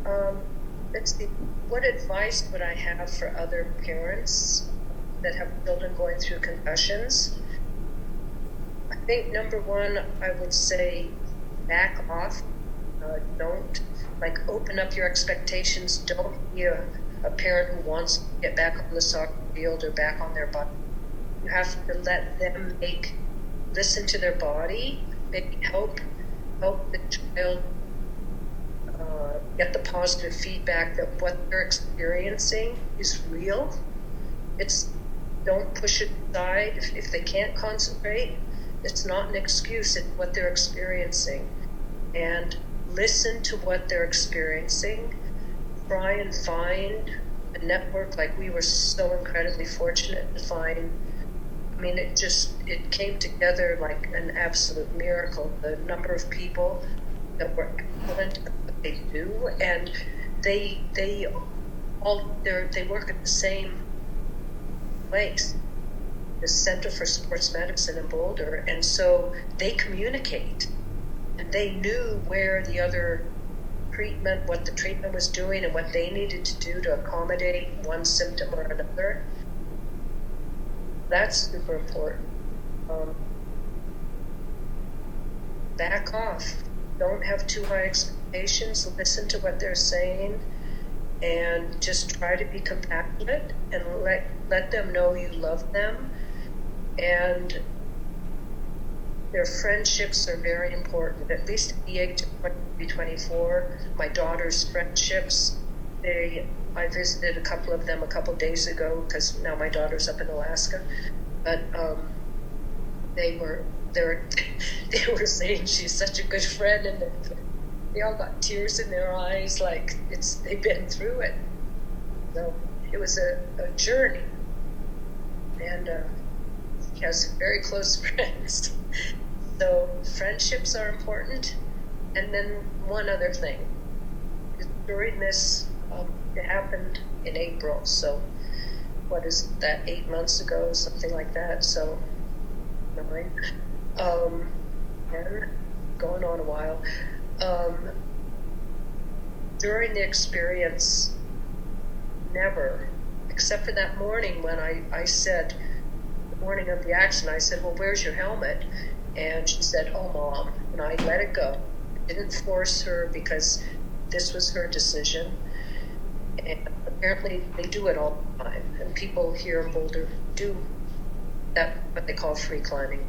Um, let's see, what advice would I have for other parents that have children going through concussions? I think number one, I would say back off. Don't open up your expectations. Don't be a parent who wants to get back on the soccer field or back on their bike. You have to let them listen to their body, maybe help the child get the positive feedback that what they're experiencing is real. Don't push it aside. If they can't concentrate, it's not an excuse. It's what they're experiencing. And listen to what they're experiencing. Try and find a network. Like, we were so incredibly fortunate to find. I mean, it came together like an absolute miracle. The number of people that were excellent at what they do, and they work at the same place, the Center for Sports Medicine in Boulder, and so they communicate, and they knew where the other treatment, what the treatment was doing, and what they needed to do to accommodate one symptom or another. That's super important. Back off. Don't have too high expectations. Listen to what they're saying, and just try to be compassionate and let them know you love them. And their friendships are very important. At least at the age of 23, 24, my daughter's friendships, I visited a couple of them a couple days ago because now my daughter's up in Alaska. But they were saying she's such a good friend, and they all got tears in their eyes, like they've been through it. So it was a journey, and she has very close friends. So friendships are important. And then one other thing, during this, it happened in April, so what is that, 8 months ago, something like that, so 9, and going on a while. During the experience, never, except for that morning when I said, the morning of the accident, I said, well, where's your helmet? And she said, oh, Mom, and I let it go. I didn't force her because this was her decision. And apparently they do it all the time. And people here in Boulder do that, what they call free climbing.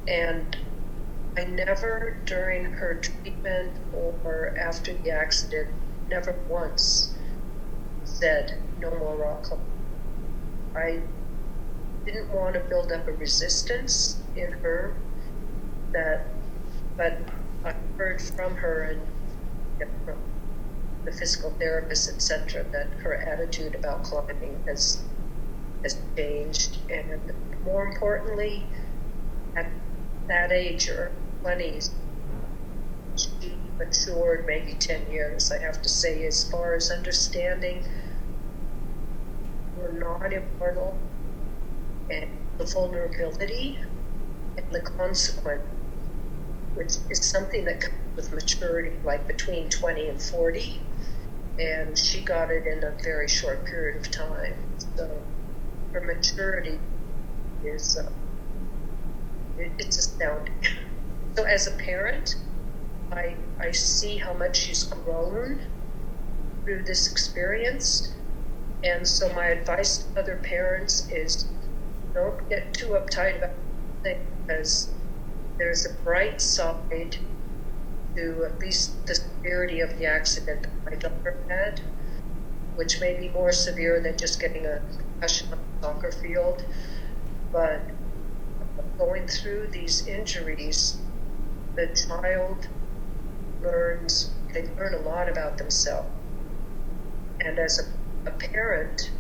And I never, during her treatment or after the accident, never once said no more rock climbing. I didn't want to build up a resistance in her, but I heard from her and from the physical therapist, etc., that her attitude about climbing has changed, and more importantly, at that age, or 20s, she matured maybe 10 years, I have to say, as far as understanding we're not immortal, and the vulnerability and the consequence, which is something that comes with maturity, like between 20 and 40, and she got it in a very short period of time. So her maturity is it's astounding. So as a parent, I see how much she's grown through this experience, and so my advice to other parents is don't get too uptight about things, because there's a bright side to at least the severity of the accident that my daughter had, which may be more severe than just getting a concussion on the soccer field. But going through these injuries, the child they learn a lot about themselves. And as a parent,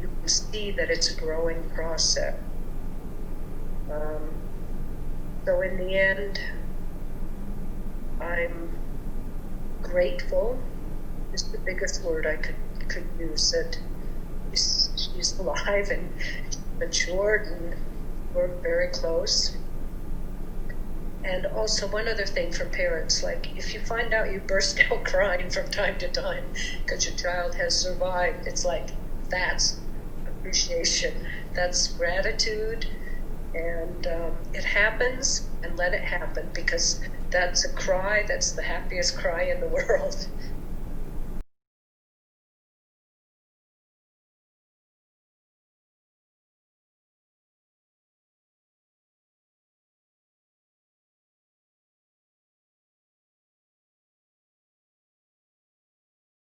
you can see that it's a growing process. So in the end, I'm grateful is the biggest word I could use, that she's alive and matured, and we're very close. And also one other thing for parents, like if you find out you burst out crying from time to time because your child has survived, it's like that's appreciation, that's gratitude, and it happens, and let it happen, because that's a cry, that's the happiest cry in the world.